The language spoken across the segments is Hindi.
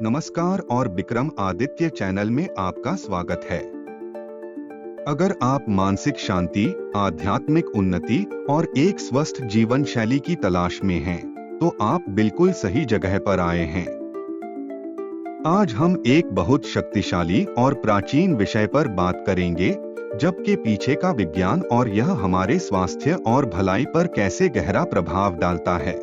नमस्कार और विक्रम आदित्य चैनल में आपका स्वागत है। अगर आप मानसिक शांति, आध्यात्मिक उन्नति और एक स्वस्थ जीवन शैली की तलाश में हैं, तो आप बिल्कुल सही जगह पर आए हैं। आज हम एक बहुत शक्तिशाली और प्राचीन विषय पर बात करेंगे, जबकि पीछे का विज्ञान और यह हमारे स्वास्थ्य और भलाई पर कैसे गहरा प्रभाव डालता है।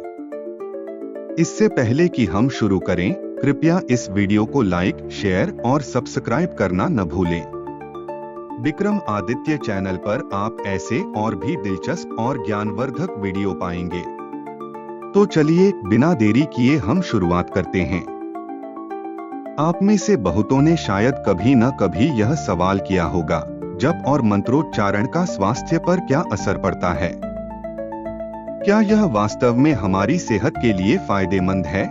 इससे पहले कि हम शुरू करें, कृपया इस वीडियो को लाइक, शेयर और सब्सक्राइब करना न भूलें। विक्रम आदित्य चैनल पर आप ऐसे और भी दिलचस्प और ज्ञानवर्धक वीडियो पाएंगे। तो चलिए बिना देरी किए हम शुरुआत करते हैं। आप में से बहुतों ने शायद कभी न कभी यह सवाल किया होगा, जप और मंत्रोच्चारण का स्वास्थ्य पर क्या असर पड़ता है? क्या यह वास्तव में हमारी सेहत के लिए फायदेमंद है?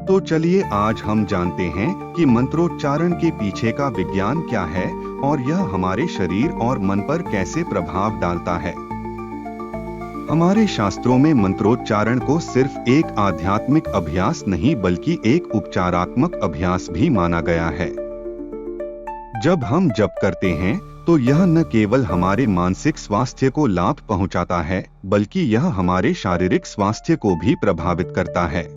तो चलिए आज हम जानते हैं कि मंत्रोच्चारण के पीछे का विज्ञान क्या है और यह हमारे शरीर और मन पर कैसे प्रभाव डालता है। हमारे शास्त्रों में मंत्रोच्चारण को सिर्फ एक आध्यात्मिक अभ्यास नहीं बल्कि एक उपचारात्मक अभ्यास भी माना गया है। जब हम जप करते हैं तो यह न केवल हमारे मानसिक स्वास्थ्य को लाभ पहुंचाता है, बल्कि यह हमारे शारीरिक स्वास्थ्य को भी प्रभावित करता है।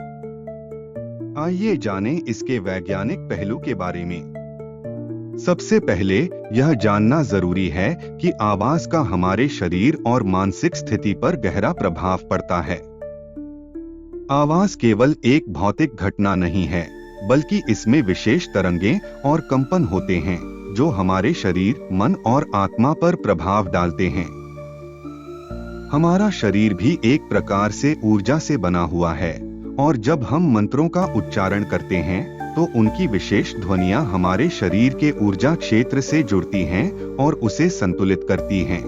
आइए जानें इसके वैज्ञानिक पहलू के बारे में। सबसे पहले यह जानना जरूरी है कि आवाज का हमारे शरीर और मानसिक स्थिति पर गहरा प्रभाव पड़ता है। आवाज केवल एक भौतिक घटना नहीं है, बल्कि इसमें विशेष तरंगें और कंपन होते हैं जो हमारे शरीर, मन और आत्मा पर प्रभाव डालते हैं। हमारा शरीर भी एक प्रकार से ऊर्जा से बना हुआ है, और जब हम मंत्रों का उच्चारण करते हैं तो उनकी विशेष ध्वनियां हमारे शरीर के ऊर्जा क्षेत्र से जुड़ती हैं और उसे संतुलित करती हैं।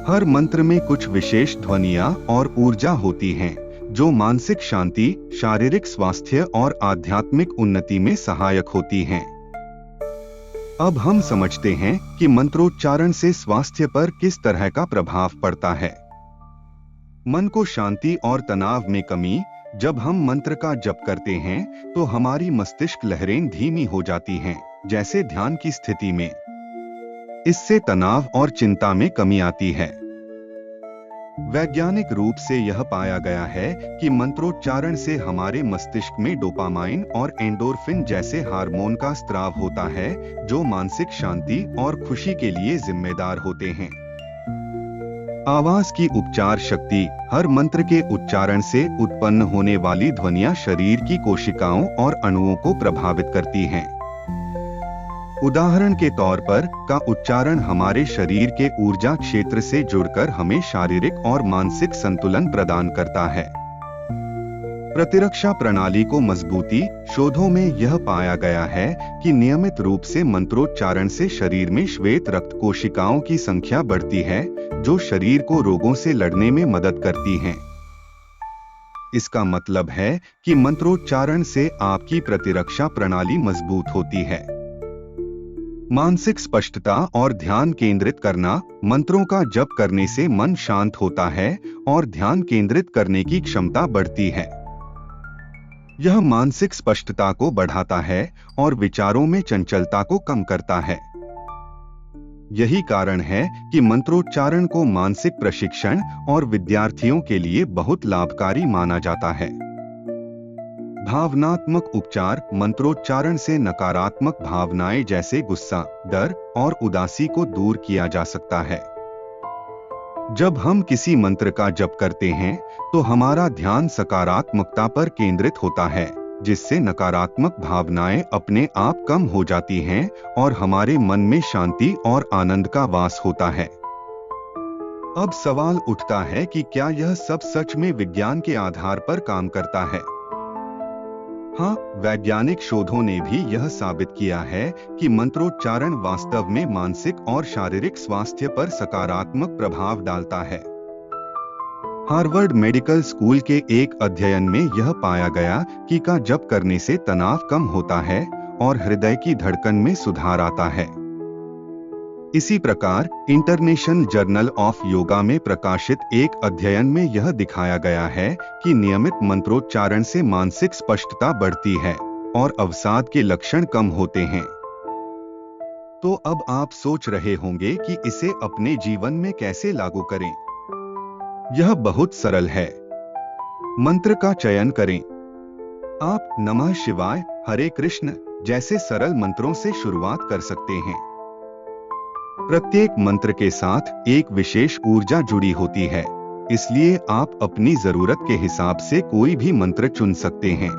हर मंत्र में कुछ विशेष ध्वनियां और ऊर्जा होती हैं जो मानसिक शांति, शारीरिक स्वास्थ्य और आध्यात्मिक उन्नति में सहायक होती हैं। अब हम समझते हैं कि मंत्रोच्चारण से स्वास्थ्य पर किस तरह का प्रभाव पड़ता है। मन को शांति और तनाव में कमी। जब हम मंत्र का जप करते हैं तो हमारी मस्तिष्क लहरें धीमी हो जाती हैं, जैसे ध्यान की स्थिति में। इससे तनाव और चिंता में कमी आती है। वैज्ञानिक रूप से यह पाया गया है कि मंत्रोच्चारण से हमारे मस्तिष्क में डोपामाइन और एंडोर्फिन जैसे हार्मोन का स्राव होता है, जो मानसिक शांति और खुशी के लिए जिम्मेदार होते हैं। आवाज की उपचार शक्ति। हर मंत्र के उच्चारण से उत्पन्न होने वाली ध्वनियां शरीर की कोशिकाओं और अणुओं को प्रभावित करती हैं। उदाहरण के तौर पर का उच्चारण हमारे शरीर के ऊर्जा क्षेत्र से जुड़कर हमें शारीरिक और मानसिक संतुलन प्रदान करता है। प्रतिरक्षा प्रणाली को मजबूती। शोधों में यह पाया गया है कि नियमित रूप से मंत्रोच्चारण से शरीर में श्वेत रक्त कोशिकाओं की संख्या बढ़ती है, जो शरीर को रोगों से लड़ने में मदद करती हैं। इसका मतलब है कि मंत्रोच्चारण से आपकी प्रतिरक्षा प्रणाली मजबूत होती है। मानसिक स्पष्टता और ध्यान केंद्रित करना। मंत्रों का जप करने से मन शांत होता है और ध्यान केंद्रित करने की क्षमता बढ़ती है। यह मानसिक स्पष्टता को बढ़ाता है और विचारों में चंचलता को कम करता है। यही कारण है कि मंत्रोच्चारण को मानसिक प्रशिक्षण और विद्यार्थियों के लिए बहुत लाभकारी माना जाता है। भावनात्मक उपचार। मंत्रोच्चारण से नकारात्मक भावनाएं जैसे गुस्सा, डर और उदासी को दूर किया जा सकता है। जब हम किसी मंत्र का जप करते हैं तो हमारा ध्यान सकारात्मकता पर केंद्रित होता है, जिससे नकारात्मक भावनाएं अपने आप कम हो जाती हैं और हमारे मन में शांति और आनंद का वास होता है। अब सवाल उठता है कि क्या यह सब सच में विज्ञान के आधार पर काम करता है? हाँ, वैज्ञानिक शोधों ने भी यह साबित किया है कि मंत्रोच्चारण वास्तव में मानसिक और शारीरिक स्वास्थ्य पर सकारात्मक प्रभाव डालता है। हार्वर्ड मेडिकल स्कूल के एक अध्ययन में यह पाया गया कि का जप करने से तनाव कम होता है और हृदय की धड़कन में सुधार आता है। इसी प्रकार इंटरनेशनल जर्नल ऑफ योगा में प्रकाशित एक अध्ययन में यह दिखाया गया है कि नियमित मंत्रोच्चारण से मानसिक स्पष्टता बढ़ती है और अवसाद के लक्षण कम होते हैं। तो अब आप सोच रहे होंगे कि इसे अपने जीवन में कैसे लागू करें। यह बहुत सरल है। मंत्र का चयन करें। आप नमः शिवाय, हरे कृष्ण जैसे सरल मंत्रों से शुरुआत कर सकते हैं। प्रत्येक मंत्र के साथ एक विशेष ऊर्जा जुड़ी होती है, इसलिए आप अपनी जरूरत के हिसाब से कोई भी मंत्र चुन सकते हैं।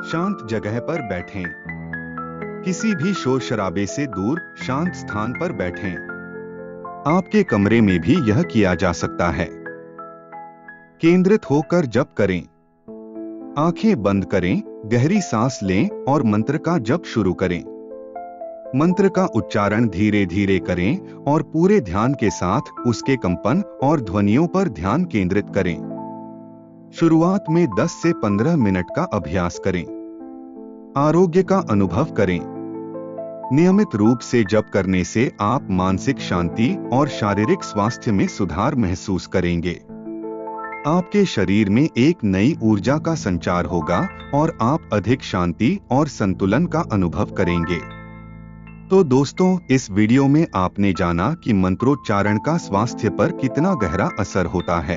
शांत जगह पर बैठें। किसी भी शोर शराबे से दूर शांत स्थान पर बैठें। आपके कमरे में भी यह किया जा सकता है। केंद्रित होकर जप करें। आंखें बंद करें, गहरी सांस लें और मंत्र का जप शुरू करें। मंत्र का उच्चारण धीरे धीरे करें और पूरे ध्यान के साथ उसके कंपन और ध्वनियों पर ध्यान केंद्रित करें। शुरुआत में 10 से 15 मिनट का अभ्यास करें। आरोग्य का अनुभव करें। नियमित रूप से जप करने से आप मानसिक शांति और शारीरिक स्वास्थ्य में सुधार महसूस करेंगे। आपके शरीर में एक नई ऊर्जा का संचार होगा और आप अधिक शांति और संतुलन का अनुभव करेंगे। तो दोस्तों, इस वीडियो में आपने जाना कि मंत्रोच्चारण का स्वास्थ्य पर कितना गहरा असर होता है।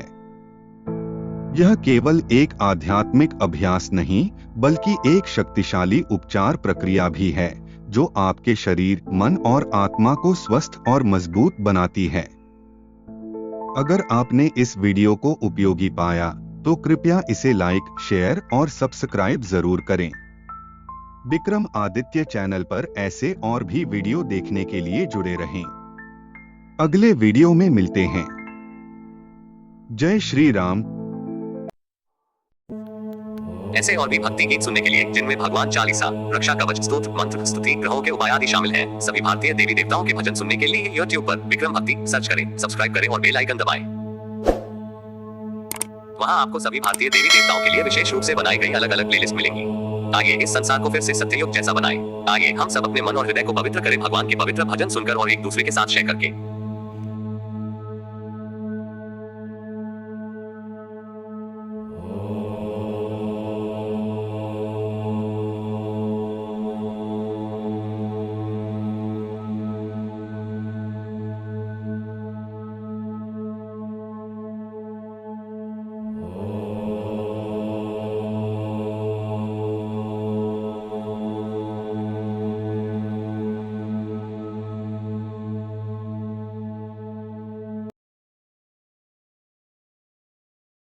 यह केवल एक आध्यात्मिक अभ्यास नहीं, बल्कि एक शक्तिशाली उपचार प्रक्रिया भी है, जो आपके शरीर, मन और आत्मा को स्वस्थ और मजबूत बनाती है। अगर आपने इस वीडियो को उपयोगी पाया, तो कृपया इसे लाइक, शेयर और सब्सक्राइब जरूर करें। विक्रम आदित्य चैनल पर ऐसे और भी वीडियो देखने के लिए जुड़े रहें। अगले वीडियो में मिलते हैं। जय श्री राम। ऐसे और भी भक्ति गीत सुनने के लिए, जिनमें भगवान चालीसा, रक्षा कवच, स्तोत्र, मंत्र, स्तुति, ग्रहों के उपाय आदि शामिल हैं, सभी भारतीय देवी देवताओं के भजन सुनने के लिए YouTube पर विक्रम भक्ति सर्च करें, सब्सक्राइब करें और बेल आइकन दबाएं। वहां आपको सभी भारतीय देवी देवताओं के लिए विशेष रूप से बनाई गई अलग अलग प्लेलिस्ट मिलेंगी। आइए इस संसार को फिर से सत्ययुग जैसा बनाएं। आइए हम सब अपने मन और हृदय को पवित्र करें भगवान के पवित्र भजन सुनकर और एक दूसरे के साथ शेयर करके।